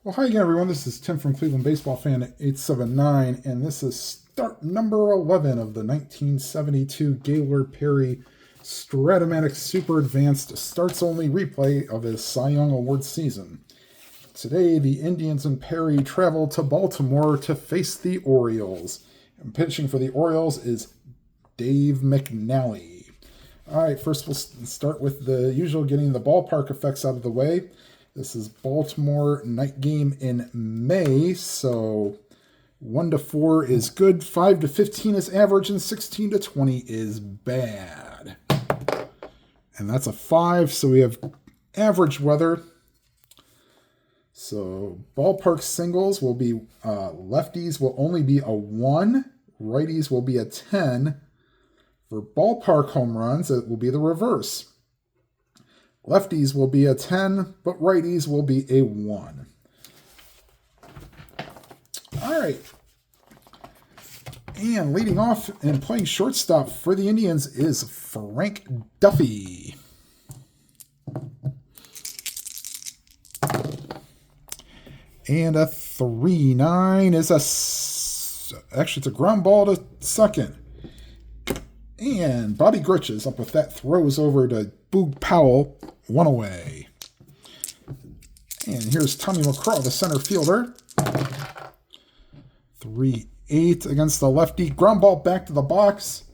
Well, hi again, everyone. This is Tim from Cleveland Baseball Fan 879, and this is start number 11 of the 1972 Gaylord Perry Stratomatic Super Advanced Starts Only replay of his Cy Young Award season. Today, the Indians and Perry travel to Baltimore to face the Orioles. And pitching for the Orioles is Dave McNally. All right, first we'll start with the usual getting the ballpark effects out of the way. This is Baltimore night game in May, so 1 to 4 is good, 5 to 15 is average, and 16 to 20 is bad. And that's a 5, so we have average weather. So ballpark singles will be, lefties will only be a 1, righties will be a 10. For ballpark home runs, it will be the reverse. Lefties will be a 10, but righties will be a 1. All right. And leading off and playing shortstop for the Indians is Frank Duffy. And a 3-9 is actually it's a ground ball to second. And Bobby Grich is up with that, throws over to Boog Powell, 1 away. And here's Tommy McCraw, the center fielder. 3-8 against the lefty. Ground ball back to the box.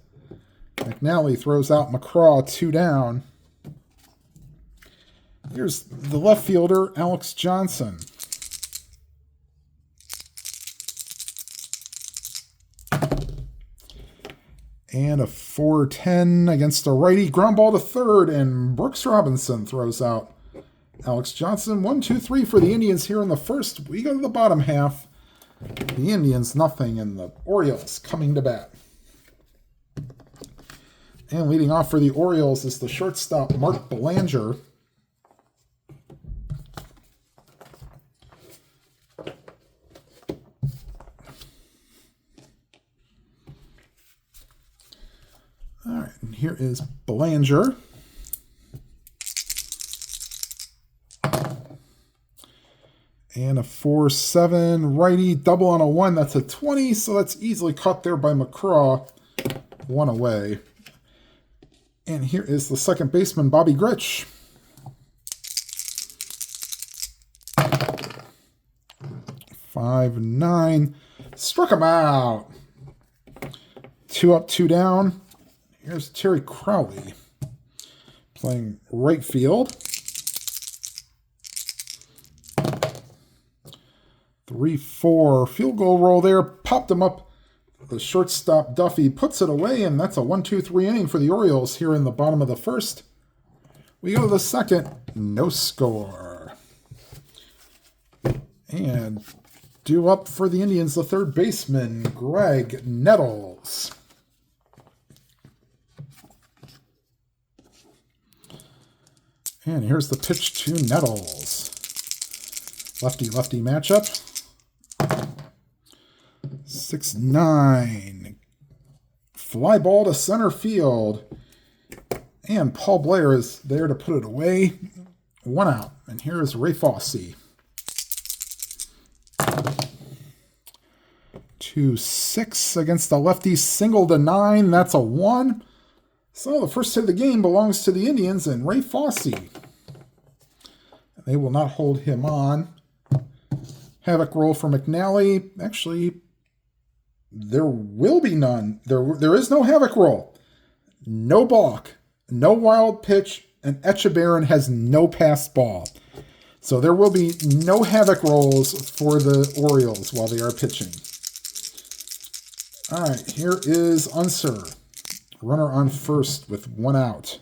McNally throws out McCraw, 2 down. Here's the left fielder, Alex Johnson. And a 4-10 against the righty. Ground ball to third, and Brooks Robinson throws out Alex Johnson. 1-2-3 for the Indians here in the first. We go to the bottom half. The Indians nothing, and the Orioles coming to bat. And leading off for the Orioles is the shortstop, Mark Belanger. All right, and here is Belanger. And a 4-7 righty, double on a 1. That's a 20, so that's easily caught there by McCraw. 1 away. And here is the second baseman, Bobby Grich. Five, 9. Struck him out. 2 up, 2 down. Here's Terry Crowley playing right field. 3-4 field goal roll there. Popped him up. The shortstop Duffy puts it away, and that's a 1-2-3 inning for the Orioles here in the bottom of the first. We go to the second. No score. And due up for the Indians, the third baseman, Greg Nettles. And here's the pitch to Nettles. Lefty-lefty matchup. 6-9. Fly ball to center field. And Paul Blair is there to put it away. 1 out. And here is Ray Fosse. 2-6 against the lefty. Single to 9. That's a 1. So the first hit of the game belongs to the Indians and Ray Fosse. They will not hold him on. Havoc roll for McNally. Actually, there will be none. There is no havoc roll. No balk. No wild pitch. And Echebarren has no passed ball. So there will be no havoc rolls for the Orioles while they are pitching. All right, here is Unser. Runner on first with 1 out.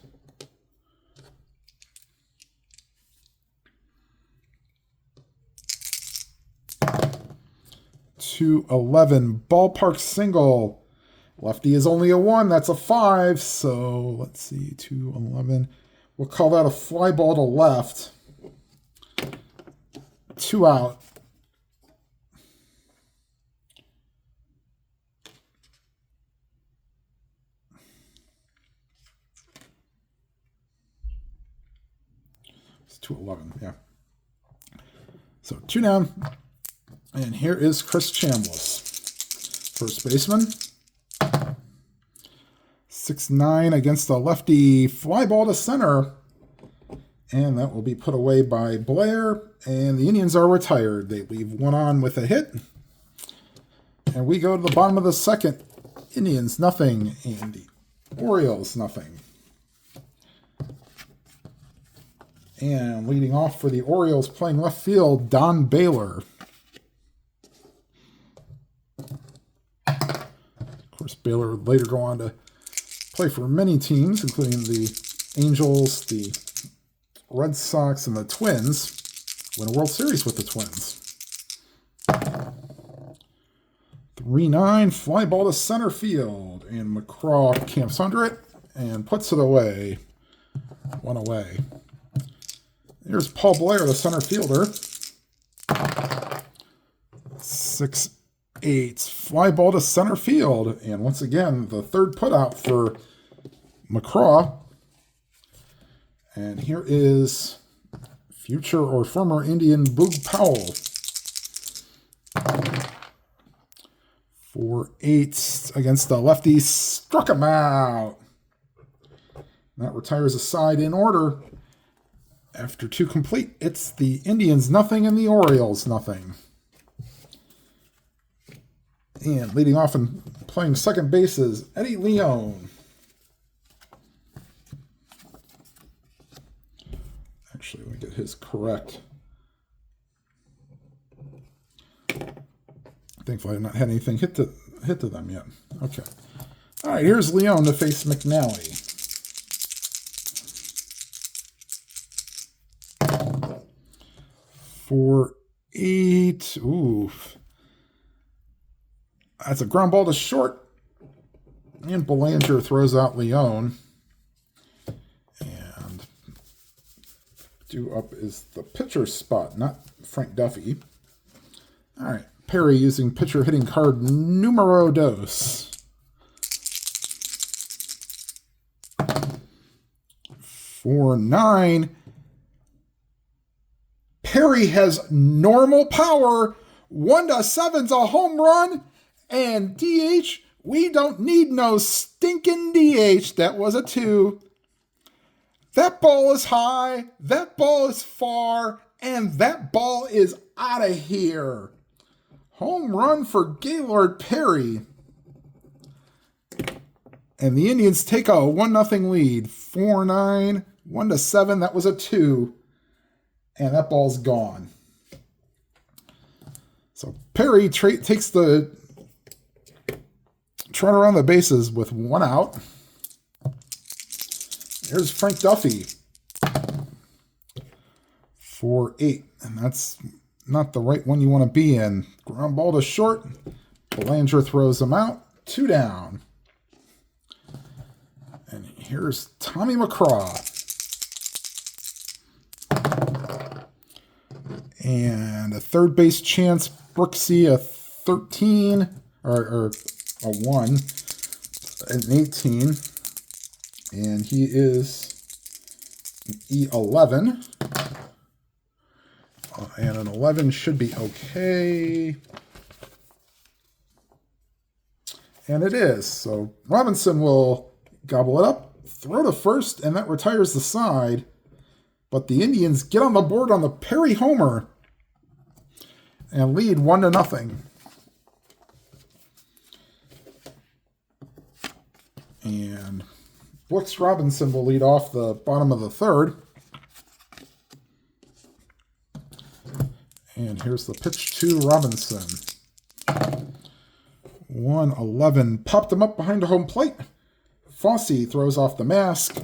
2-11 ballpark single. Lefty is only a 1. That's a 5. So let's see, 2-11. We'll call that a fly ball to left. 2 out. It's 2-11, yeah. So 2 down. And here is Chris Chambliss. First baseman. 6-9 against the lefty. Fly ball to center. And that will be put away by Blair. And the Indians are retired. They leave one on with a hit. And we go to the bottom of the second. Indians, nothing. And the Orioles, nothing. And leading off for the Orioles, playing left field, Don Baylor. Of course, Baylor would later go on to play for many teams, including the Angels, the Red Sox, and the Twins. Win a World Series with the Twins. 3-9, fly ball to center field. And McCraw camps under it and puts it away. One away. Here's Paul Blair, the center fielder. 6-8, fly ball to center field. And once again, the third putout for McCraw. And here is future or former Indian Boog Powell. 4-8 against the lefty. Struck him out. That retires a side in order. After 2 complete, it's the Indians nothing and the Orioles nothing. And leading off and playing second base is Eddie Leone. Actually, let me get his correct. Thankfully, I've not had anything hit to them yet. Okay. All right, here's Leone to face McNally. For 8. Oof. That's a ground ball to short. And Belanger throws out Leone. And due up is the pitcher spot, not Frank Duffy. All right. Perry using pitcher hitting card numero dos. 4-9. Perry has normal power. 1-7's a home run. And DH, we don't need no stinking DH. That was a 2. That ball is high. That ball is far. And that ball is out of here. Home run for Gaylord Perry. And the Indians take a 1-0 lead. 4-9, 1-7. That was a 2. And that ball's gone. So Perry takes the trot around the bases with 1 out. Here's Frank Duffy. 4-8. And that's not the right one you want to be in. Ground ball to short. Belanger throws him out. 2 down. And here's Tommy McCraw. And a third base chance. Brooksy, a 13. Or a 1. An 18. And he is an E11. And an 11 should be okay. And it is. So Robinson will gobble it up, throw to first, and that retires the side. But the Indians get on the board on the Perry homer and lead 1-0. And Brooks Robinson will lead off the bottom of the third. And here's the pitch to Robinson. 1-11. Popped him up behind the home plate. Fosse throws off the mask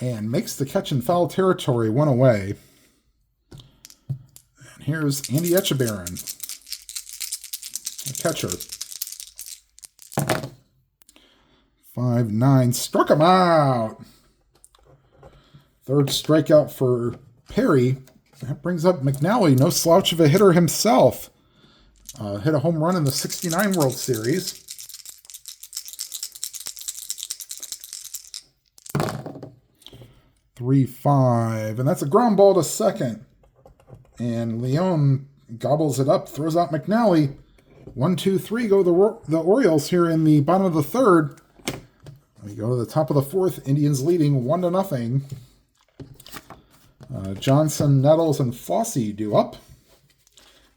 and makes the catch in foul territory, 1 away. And here's Andy Etchebarren, the catcher. 5-9. Struck him out. Third strikeout for Perry. That brings up McNally, no slouch of a hitter himself. Hit a home run in the '69 World Series. 3-5, and that's a ground ball to second. And Leon gobbles it up, throws out McNally. 1, 2, 3 go the Orioles here in the bottom of the third. We go to the top of the fourth. Indians leading 1-0. Johnson, Nettles, and Fossey due up.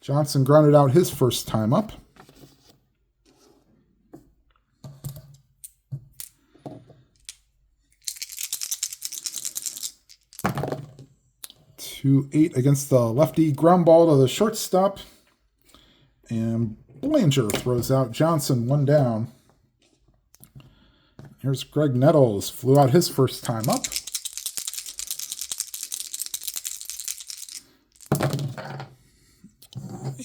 Johnson grounded out his first time up. 2-8 against the lefty. Ground ball to the shortstop. And Belanger throws out Johnson, 1 down. Here's Greg Nettles. Flew out his first time up.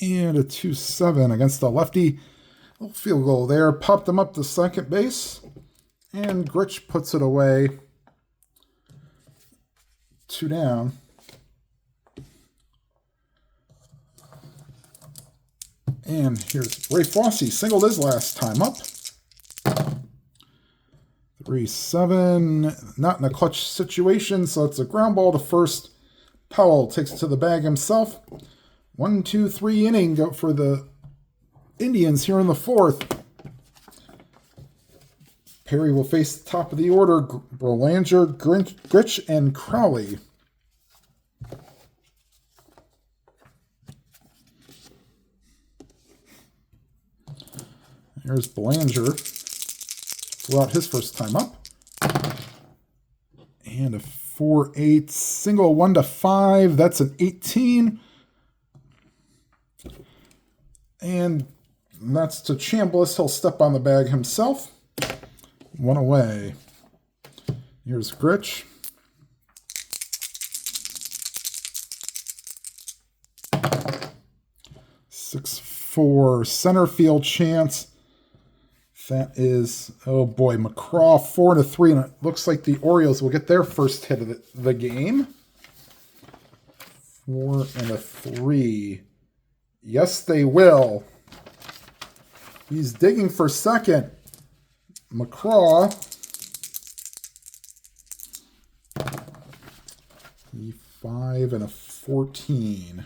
And a 2-7 against the lefty. A little field goal there. Popped him up to second base. And Gritch puts it away. 2 down. And here's Ray Fossey. Singled his last time up. 3-7. Not in a clutch situation, so it's a ground ball to first. Powell takes it to the bag himself. 1, 2, 3 inning go for the Indians here in the fourth. Perry will face the top of the order. Belanger, Gritch, and Crowley. Here's Belanger. Flew out his first time up. And a 4-8 single, 1-5. That's an 18. And that's to Chambliss. He'll step on the bag himself. 1 away. Here's Gritch. (6-4) center field chance. That is, oh boy, McCraw 4-3, and it looks like the Orioles will get their first hit of the game. 4-3. Yes, they will. He's digging for second. McCraw. 5-14.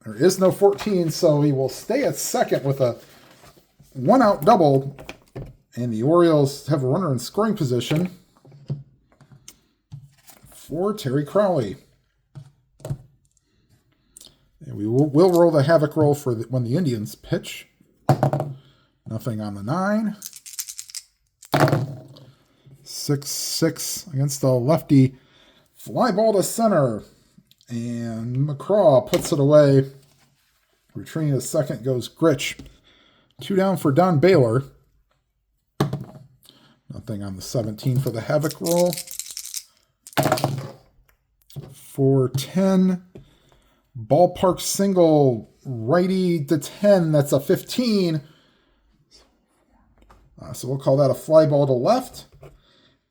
There is no 14, so he will stay at second with a 1-out double. And the Orioles have a runner in scoring position for Terry Crowley. And we will roll the havoc roll for when the Indians pitch. Nothing on the 9. 6-6 against the lefty. Fly ball to center. And McCraw puts it away. Returning to second goes Gritch. 2 down for Don Baylor. Nothing on the 17 for the havoc roll. 4-10. Ballpark single, righty to 10. That's a 15. So we'll call that a fly ball to left.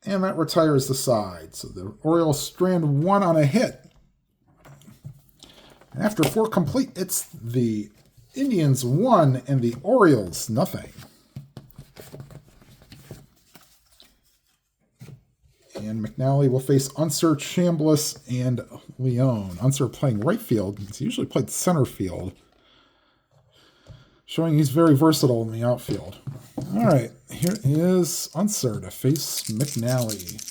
And that retires the side. So the Orioles strand 1 on a hit. And after 4 complete, it's the Indians 1 and the Orioles nothing. And McNally will face Unser, Chambliss, and Leon. Unser playing right field. He's usually played center field. Showing he's very versatile in the outfield. All right, here is Unser to face McNally.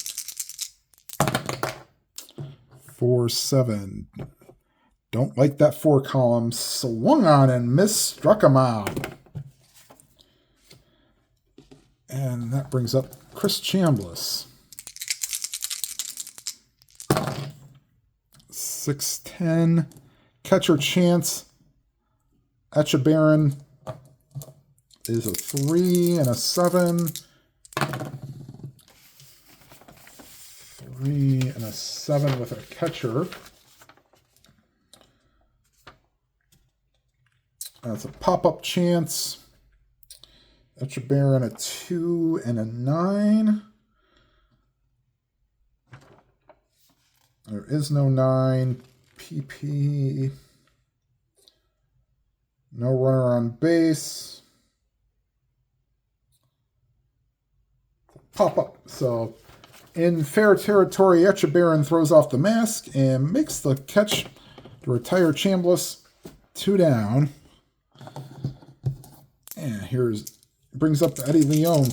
4-7. Don't like that 4 column. Swung on and missed, struck him out. And that brings up Chris Chambliss. 6-10. Catcher chance. Echebarren is a 3 and a 7. 3 and a 7 with a catcher. That's a pop-up chance. Echebarren a 2 and a 9. There is no 9. PP. No runner on base. Pop-up. So in fair territory, Echebarren throws off the mask and makes the catch To retire Chambliss, 2 down. And here's brings up Eddie Leone,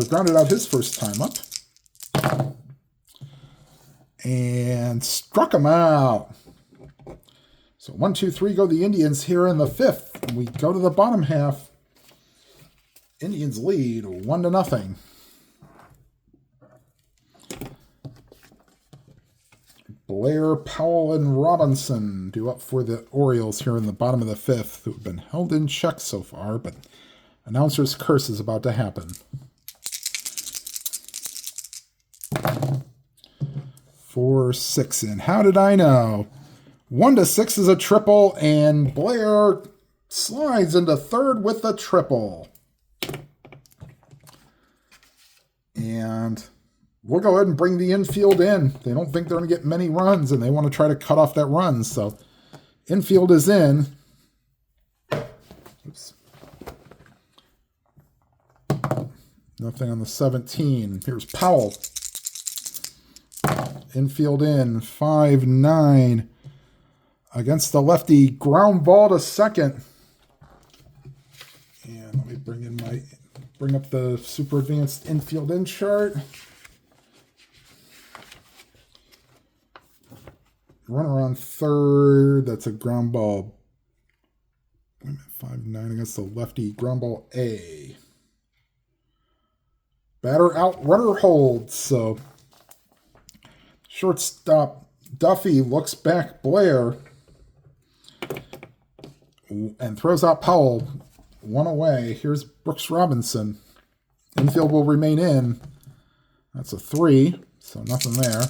grounded out his first time up. And struck him out. So 1, 2, 3 go the Indians here in the 5th. We go to the bottom half. Indians lead 1-0. Blair, Powell, and Robinson due up for the Orioles here in the bottom of the 5th, who have been held in check so far, but announcer's curse is about to happen. 4-6, and how did I know? 1-6 is a triple, and Blair slides into 3rd with a triple. And we'll go ahead and bring the infield in. They don't think they're going to get many runs, and they want to try to cut off that run. So infield is in. Oops. Nothing on the 17. Here's Powell. Infield in. 5-9. Against the lefty. Ground ball to second. And let me bring up the super advanced infield in chart. Runner on 3rd. That's a ground ball. 5-9 against the lefty. Ground ball A. Batter out. Runner holds. So shortstop Duffy looks back Blair and throws out Powell. 1 away. Here's Brooks Robinson. Infield will remain in. That's a 3. So nothing there.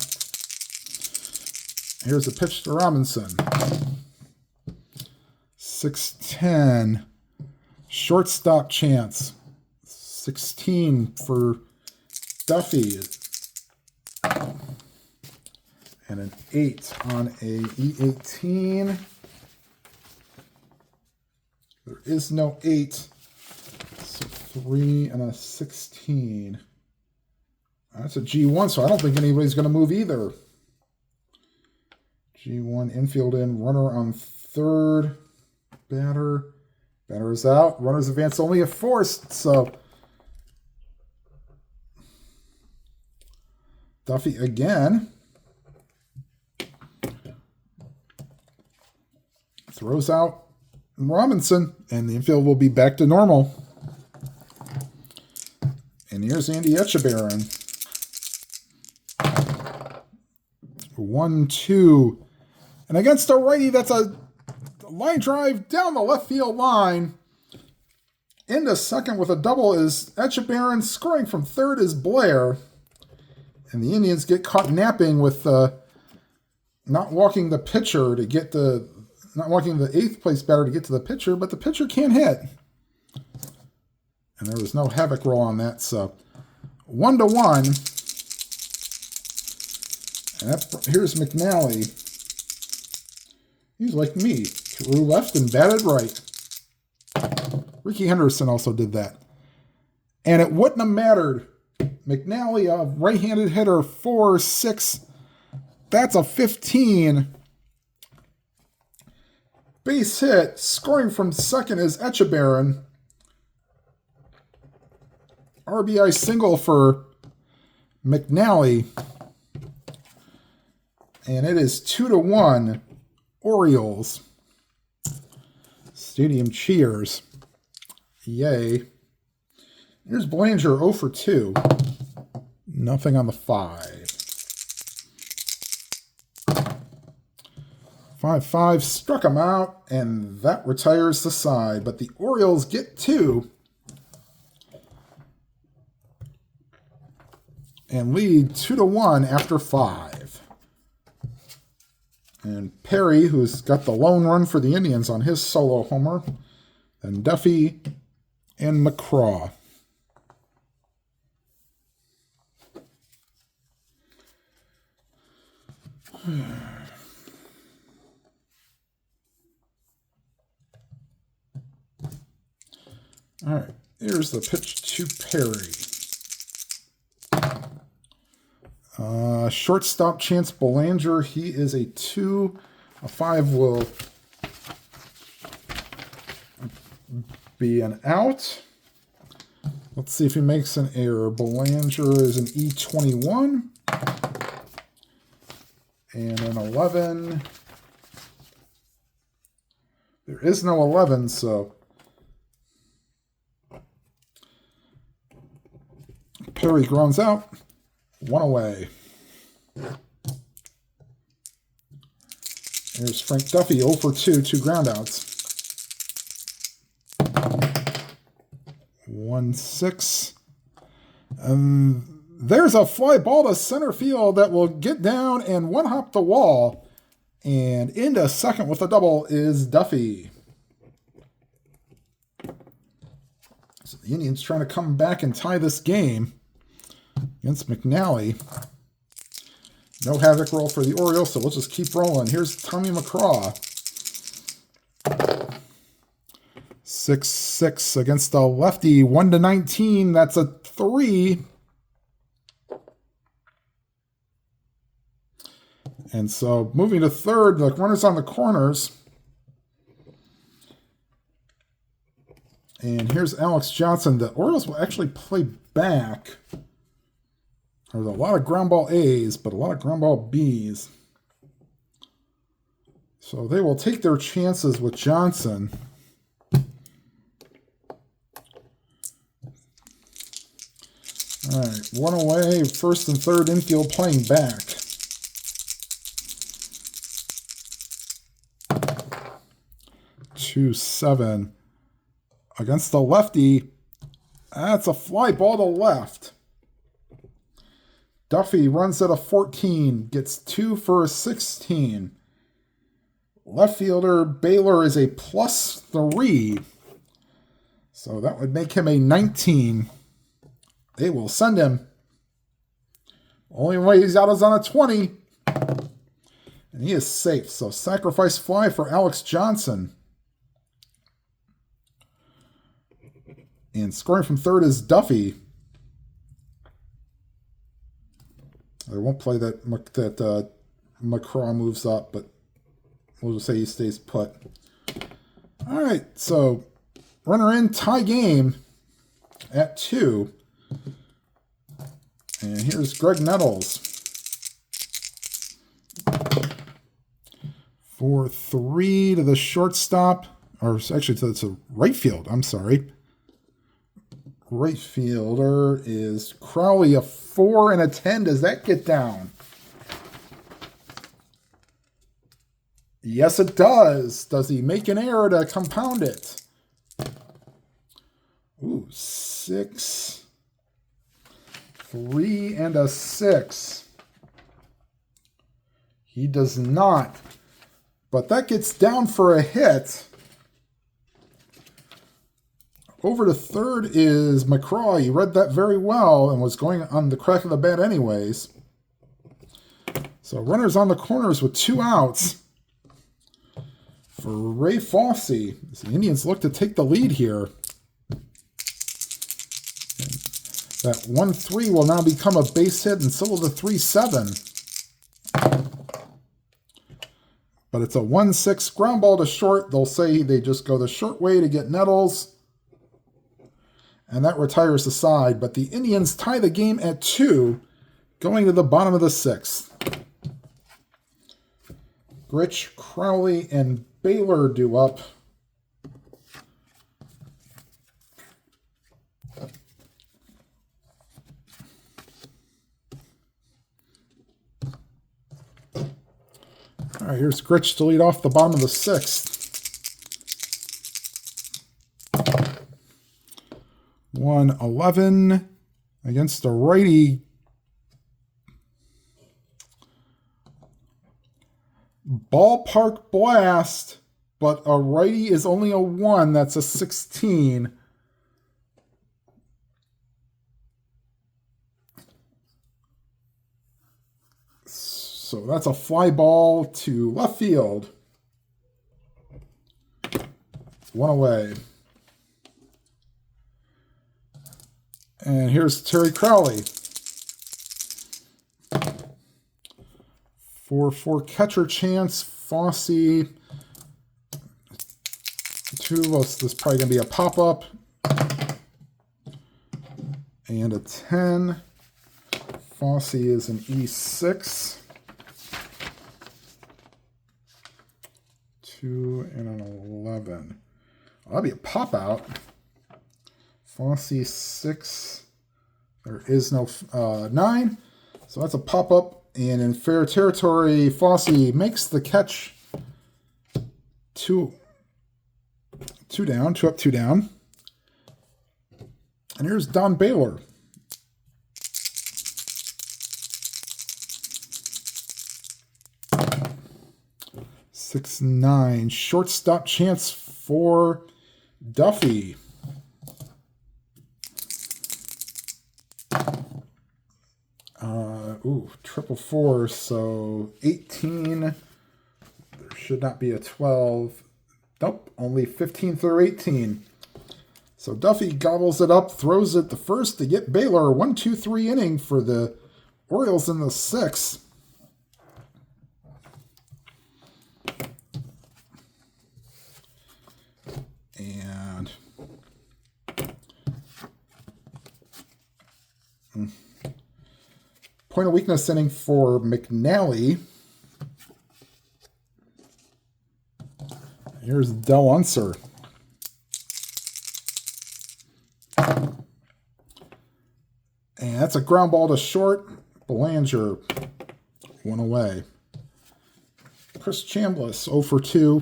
Here's a pitch to Robinson. 6-10. Shortstop chance. 16 for Duffy. And an 8 on a E18. There is no 8. So 3 and a 16. That's a G1, so I don't think anybody's going to move either. G1, infield in, runner on 3rd. Batter is out. Runners advance only if forced, so Duffy again. Throws out Robinson, and the infield will be back to normal. And here's Andy Etchebarren. 1-2. And against a righty, that's a line drive down the left field line. Into second with a double is Etchebarren. Scoring from 3rd is Blair. And the Indians get caught napping with not walking the pitcher to get not walking the 8th place batter to get to the pitcher, but the pitcher can't hit. And there was no havoc roll on that, so 1-1. And here's McNally. He's like me. Threw left and batted right. Ricky Henderson also did that. And it wouldn't have mattered. McNally, a right-handed hitter, 4-6. That's a 15. Base hit. Scoring from second is Etchebarren. RBI single for McNally. And it is 2-1. Orioles. Stadium cheers. Yay. Here's Belanger 0 for 2. Nothing on the 5. 5-5 struck him out, and that retires the side. But the Orioles get 2 and lead 2-1 after 5. And Perry, who's got the lone run for the Indians on his solo homer, and Duffy and McCraw. All right, here's the pitch to Perry. Shortstop Chance Belanger, he is a 2 A 5 will be an out. Let's see if he makes an error. Belanger is an E21. And an 11. There is no 11, so Perry grounds out. 1 away. There's Frank Duffy, 0 for 2, 2 groundouts. 1-6. There's a fly ball to center field that will get down and one-hop the wall. And into second with a double is Duffy. So the Indians trying to come back and tie this game against McNally. No havoc roll for the Orioles, so we'll just keep rolling. Here's Tommy McCraw. 6-6 against the lefty. 1-19. That's a 3. And so moving to third, the runners on the corners. And here's Alex Johnson. The Orioles will actually play back. There's a lot of ground ball A's, but a lot of ground ball B's. So they will take their chances with Johnson. All right, 1 away, first and third infield playing back. Two 7 against the lefty. That's a fly ball to left. Duffy runs at a 14, gets 2 for a 16. Left fielder Baylor is a +3, so that would make him a 19. They will send him. Only way he's out is on a 20, and he is safe. So sacrifice fly for Alex Johnson. And scoring from third is Duffy. I won't play that McCraw moves up, but we'll just say he stays put. All right, so runner in, tie game at 2. And here's Greg Nettles. 4-3 to the shortstop, or actually to the right field, I'm sorry. Right fielder is Crowley, a 4 and a 10. Does that get down? Yes, it does. Does he make an error to compound it? Ooh, 6. 3 and a 6. He does not. But that gets down for a hit. Over to third is McCraw. He read that very well and was going on the crack of the bat anyways. So runners on the corners with 2 outs for Ray Fosse. As the Indians look to take the lead here. That 1-3 will now become a base hit, and so will the 3-7. But it's a 1-6 ground ball to short. They'll say they just go the short way to get Nettles. And that retires the side. But the Indians tie the game at 2, going to the bottom of the 6th. Grich, Crowley, and Baylor do up. All right, here's Grich to lead off the bottom of the 6th. 1-11 against a righty. Ballpark blast, but a righty is only a 1. That's a 16. So that's a fly ball to left field. 1 away. And here's Terry Crowley. 4-4 catcher chance Fossey. 2, this is probably going to be a pop-up. And a 10. Fossey is an E6. 2 and an 11. Well, that'd be a pop-out. Fossey 6. There is no 9. So that's a pop-up. And in fair territory, Fossey makes the catch. 2 down, 2 up, 2 down. And here's Don Baylor. Six, 9. Shortstop chance for Duffy. Triple 4, so 18. There should not be a 12. Nope, only 15 through 18. So Duffy gobbles it up, throws it the first to get Baylor. 1-2-3 inning for the Orioles in the 6th. And point of weakness inning for McNally. Here's Del Unser. And that's a ground ball to short. Belanger, 1 away. Chris Chambliss, 0 for 2.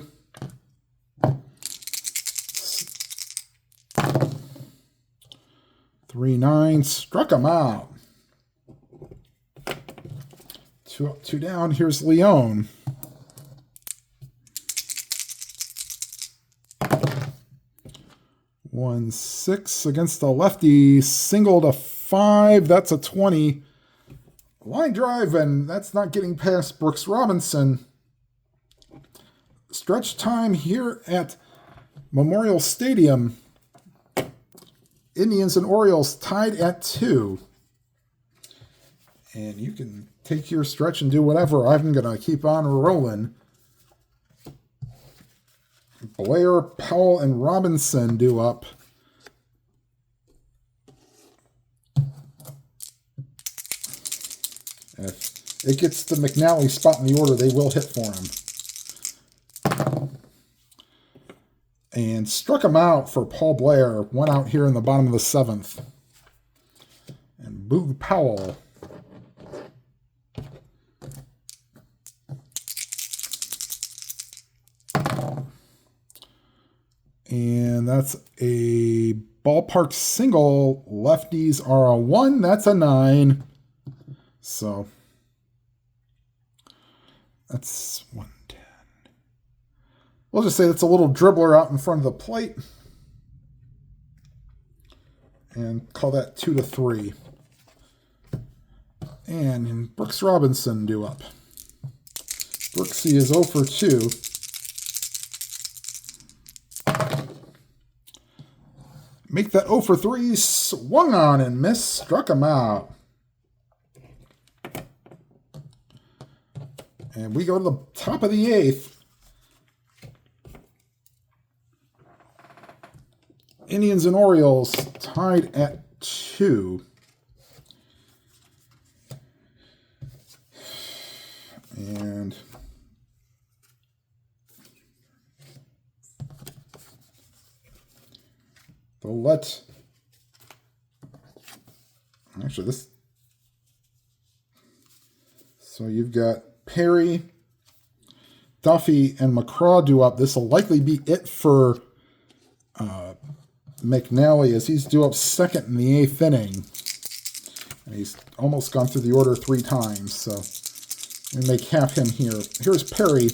3-9, struck him out. 2 up, 2 down. Here's Leone. One 6 against the lefty, single to 5. That's a 20. Line drive, and that's not getting past Brooks Robinson. Stretch time here at Memorial Stadium. Indians and Orioles tied at 2. And you can take your stretch and do whatever. I'm going to keep on rolling. Blair, Powell, and Robinson do up. If it gets the McNally spot in the order, they will hit for him. And struck him out for Paul Blair. 1 out here in the bottom of the 7th. And Boog Powell. And that's a ballpark single. Lefties are a 1. That's a 9. So that's 110. We'll just say that's a little dribbler out in front of the plate. And call that 2-3. And Brooks Robinson due up. Brooksy is 0 for 2. Make that 0 for 3, swung on and missed, struck him out. And we go to the top of the 8th. Indians and Orioles tied at 2. And they'll let, actually this, so you've got Perry, Duffy, and McCraw due up. This will likely be it for McNally as he's due up second in the 8th inning. And he's almost gone through the order 3 times, so we make half him here. Here's Perry,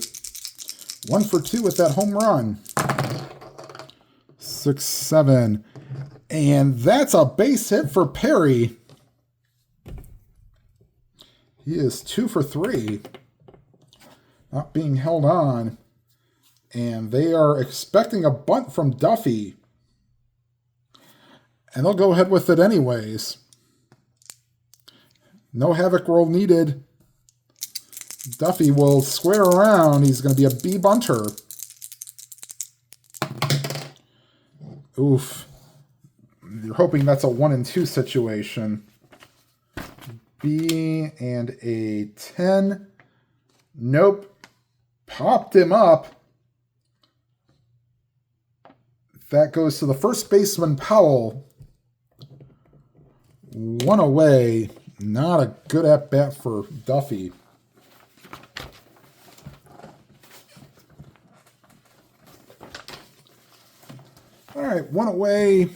1 for 2 with that home run. 6-7. And that's a base hit for Perry. He is 2 for 3. Not being held on. And they are expecting a bunt from Duffy. And they'll go ahead with it anyways. No havoc roll needed. Duffy will square around. He's going to be a B bunter. Oof. You're hoping that's a 1 and 2 situation. B and a 10. Nope. Popped him up. That goes to the first baseman, Powell. 1 away. Not a good at-bat for Duffy. All right, 1 away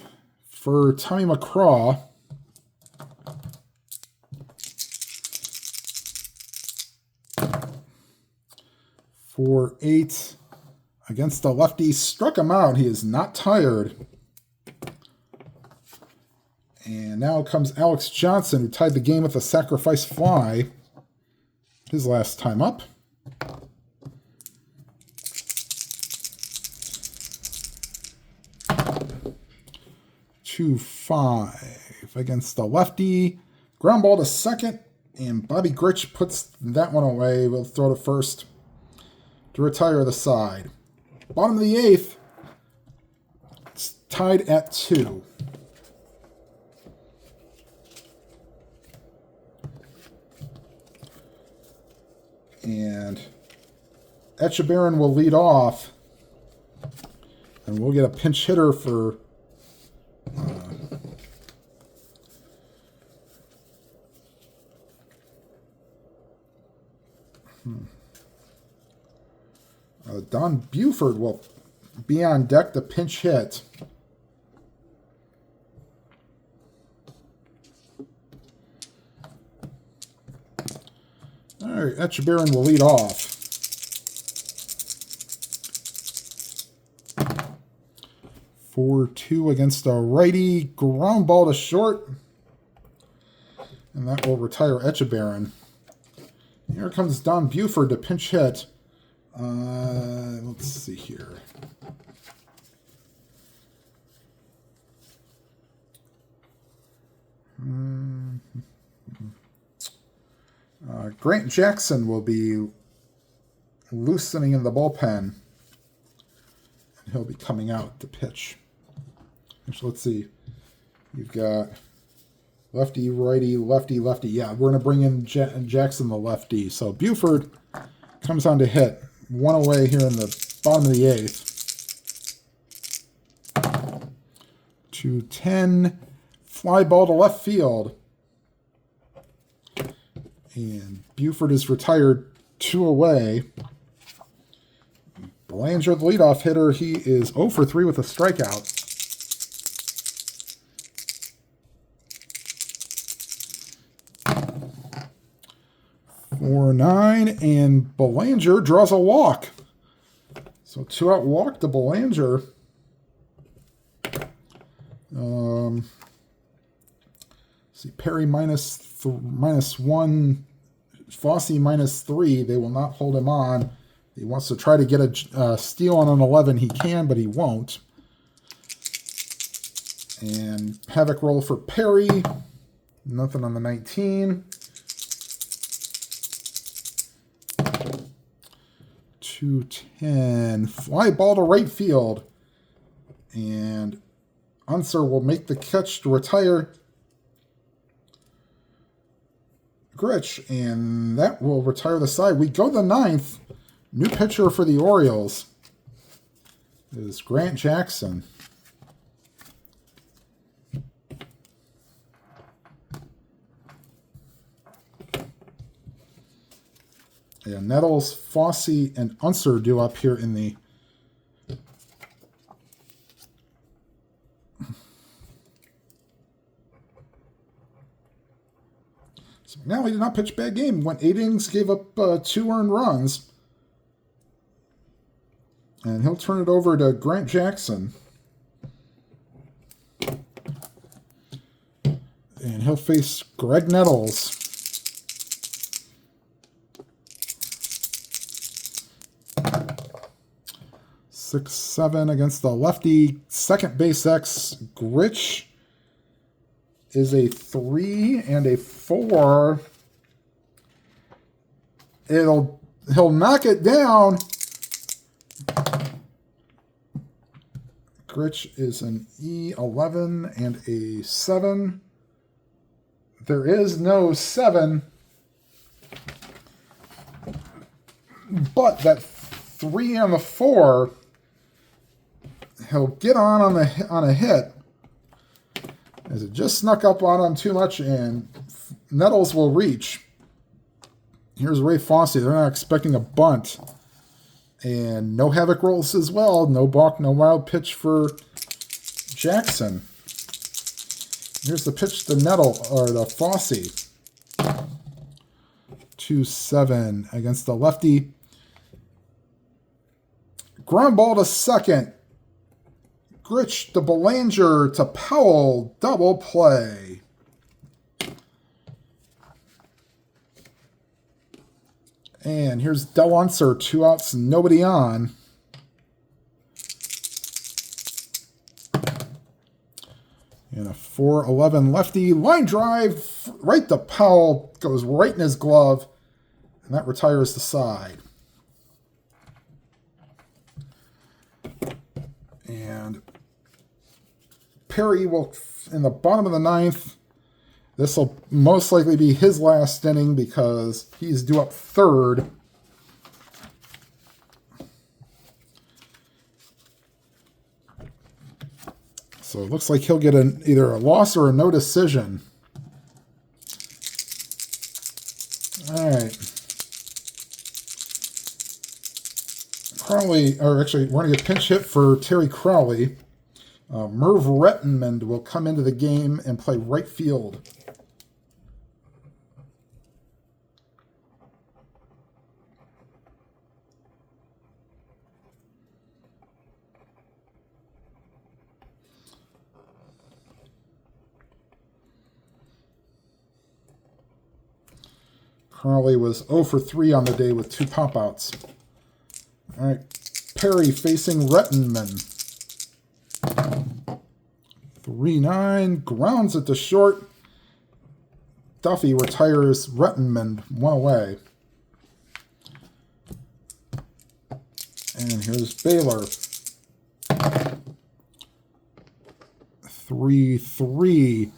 for Tommy McCraw. For 8 against the lefty. Struck him out. He is not tired. And now comes Alex Johnson, who tied the game with a sacrifice fly his last time up. Two 5 against the lefty. Ground ball to second, and Bobby Grich puts that one away. We'll throw to first to retire the side. Bottom of the 8th. It's tied at 2. And Echebarren will lead off. And we'll get a pinch hitter for Don Buford will be on deck to pinch hit. All right, Echebarren will lead off. For 2 against a righty. Ground ball to short. And that will retire Echebarren. Here comes Don Buford to pinch hit. Let's see here. Grant Jackson will be loosening in the bullpen. And he'll be coming out to pitch. Actually, let's see. You've got lefty, righty, lefty, lefty. Yeah, we're going to bring in Jackson, the lefty. So Buford comes on to hit. 1 away here in the bottom of the 8th. 2-10. Fly ball to left field. And Buford is retired 2 away. Belanger, the leadoff hitter, he is 0 for 3 with a strikeout. 4-9, and Belanger draws a walk. So 2-out walk to Belanger. See, Perry -1, Fossey -3. They will not hold him on. He wants to try to get a steal on an 11. He can, but he won't. And havoc roll for Perry. Nothing on the 19. 2-10. Fly ball to right field. And Unser will make the catch to retire Grich. And that will retire the side. We go to the 9th. New pitcher for the Orioles is Grant Jackson. Yeah, Nettles, Fossey, and Unser do up here in the so now he did not pitch a bad game. Went 8 innings, gave up 2 earned runs. And he'll turn it over to Grant Jackson. And he'll face Greg Nettles. 6-7 against the lefty. Second base X. Grich is a 3 and a 4. He'll knock it down. Gritch is an E11 and a 7. There is no 7. But that 3 and the 4, he'll get on a hit. As it just snuck up on him too much, and Nettles will reach. Here's Ray Fosse. They're not expecting a bunt. And no havoc rolls as well. No balk, no wild pitch for Jackson. Here's the pitch to the Fosse. 2-7 against the lefty. Ground ball to second. Gritch to Belanger to Powell. Double play. And here's Del Unser, 2 outs, nobody on. And a 4-11 lefty. Line drive right to Powell. Goes right in his glove. And that retires the side. And Perry will, in the bottom of the 9th, this will most likely be his last inning because he's due up 3rd. So it looks like he'll get either a loss or a no decision. All right. Crowley, or actually, we're going to get pinch hit for Terry Crowley. Merv Rettenmund will come into the game and play right field. Crowley was 0 for 3 on the day with 2 pop-outs. All right, Perry facing Rettenman. 3-9, grounds it to short. Duffy retires Rettenman 1 away. And here's Baylor. 3-3.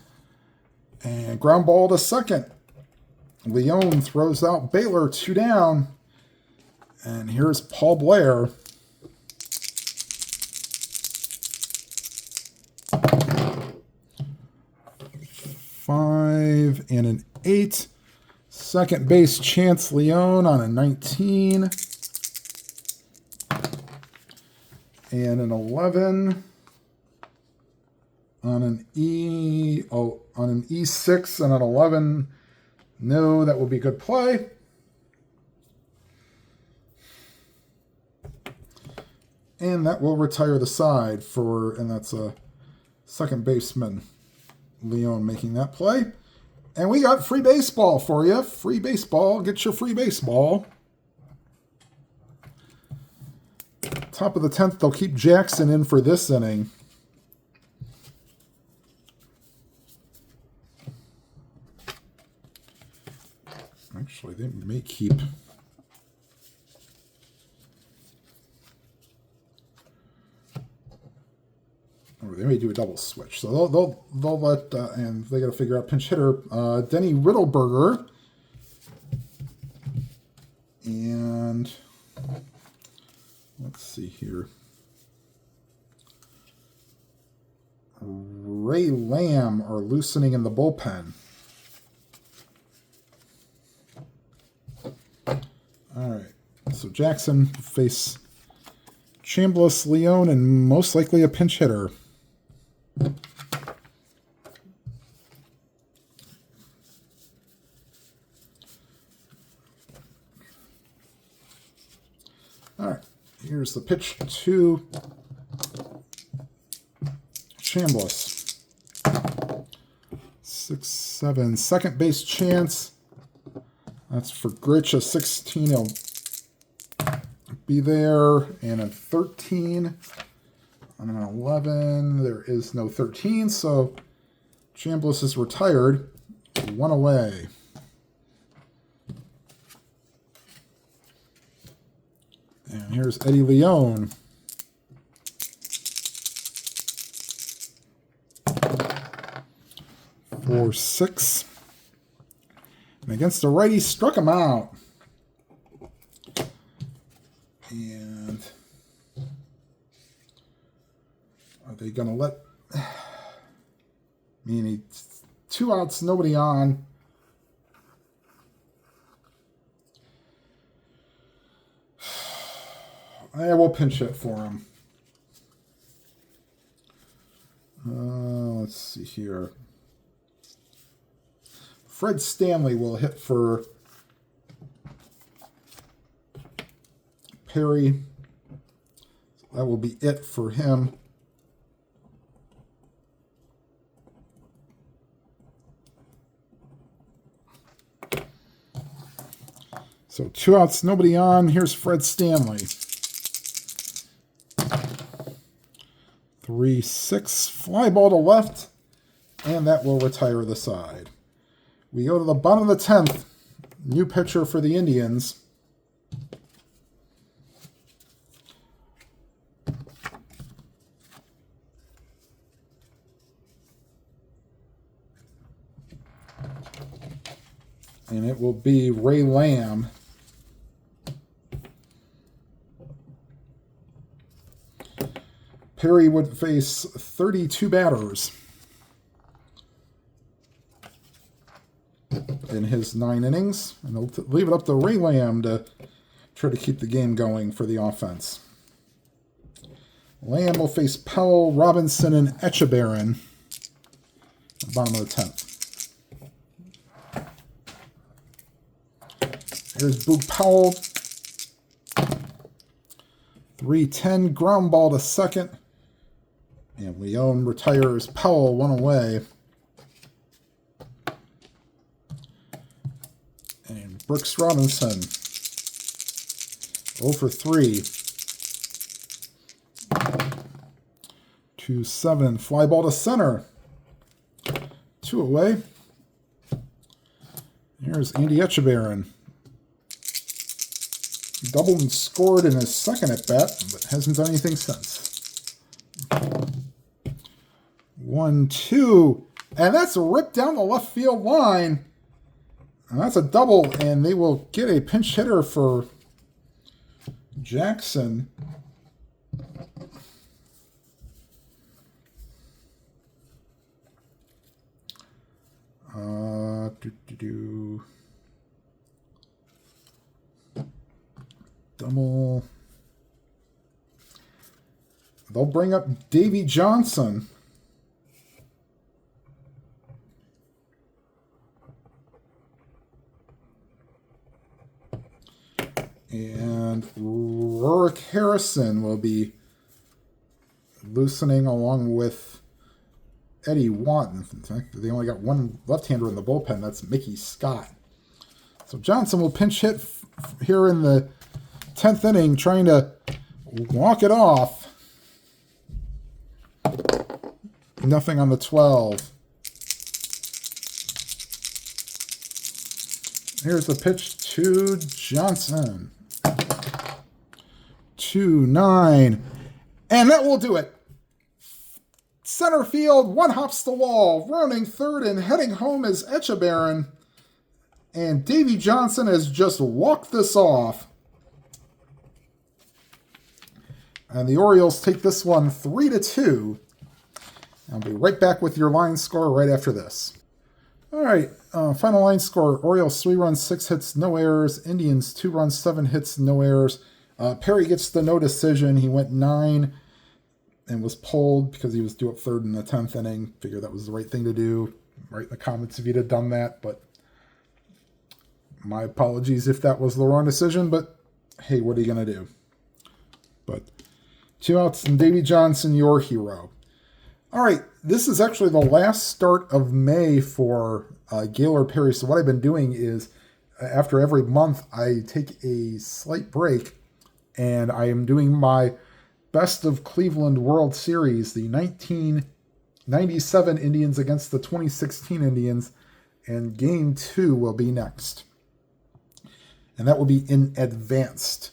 And ground ball to second. Leone throws out Baylor, 2 down. And here's Paul Blair. 5 and an 8. Second base, Chance Leone on a 19. And an 11 on an E6 and an 11. No, that will be good play. And that will retire the side and that's a second baseman, Leone, making that play. And we got free baseball for you. Free baseball. Get your free baseball. Top of the 10th, they'll keep Jackson in for this inning. Actually, they may keep... Or they may do a double switch. So they'll let... and they got to figure out pinch hitter. Denny Riddleberger. And... let's see here. Ray Lamb are loosening in the bullpen. All right, so Jackson face Chambliss, Leone, and most likely a pinch hitter. All right, here's the pitch to Chambliss. 6-7, second base Chance. That's for Gritch, a 16. He'll be there. And a 13. On an 11, there is no 13. So Chambliss is retired. 1 away. And here's Eddie Leone. For 6. And against the righty, struck him out. And are they going to let... I mean, 2 outs, nobody on. I will pinch hit for him. Let's see here. Fred Stanley will hit for Perry. That will be it for him. So 2 outs, nobody on. Here's Fred Stanley. 3-6, fly ball to left, and that will retire the side. We go to the bottom of the 10th. New pitcher for the Indians. And it will be Ray Lamb. Perry would face 32 batters in his 9 innings. And they'll leave it up to Ray Lamb to try to keep the game going for the offense. Lamb will face Powell, Robinson, and Echebarren at the bottom of the 10th. Here's Boog Powell. 3-10, ground ball to second. And Leone retires Powell 1 away. And Brooks Robinson 0 for 3. 2-7, fly ball to center. 2 away. Here's Andy Echebarren. Doubled and scored in his second at bat, but hasn't done anything since. 1-2, and that's ripped down the left field line. And that's a double, and they will get a pinch hitter for Jackson. Double. They'll bring up Davey Johnson. And Rurik Harrison will be loosening along with Eddie Watt. In fact, they only got one left-hander in the bullpen. That's Mickey Scott. So Johnson will pinch hit here in the 10th inning, trying to walk it off. Nothing on the 12. Here's the pitch to Johnson. 2-9. And that will do it. Center field, one hops the wall. Rounding third and heading home is Echebarren. And Davey Johnson has just walked this off. And the Orioles take this one 3-2. I'll be right back with your line score right after this. All right, final line score. Orioles 3 runs, 6 hits, no errors. Indians 2 runs, 7 hits, no errors. Perry gets the no decision. He went 9 and was pulled because he was due up third in the 10th inning. Figured that was the right thing to do. Write in the comments if you'd have done that, but my apologies if that was the wrong decision, but hey, what are you going to do? But 2 outs and Davey Johnson, your hero. All right, this is actually the last start of May for Gaylord Perry. So what I've been doing is after every month, I take a slight break and I am doing my Best of Cleveland World Series, the 1997 Indians against the 2016 Indians, and Game 2 will be next. And that will be in advanced.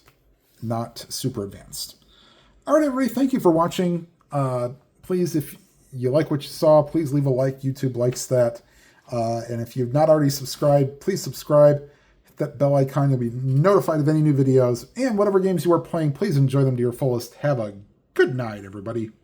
not super advanced. All right, everybody, thank you for watching. Please, if you like what you saw, please leave a like. YouTube likes that. And if you've not already subscribed, please subscribe. Hit that bell icon. You'll be notified of any new videos. And whatever games you are playing, please enjoy them to your fullest. Have a good night, everybody.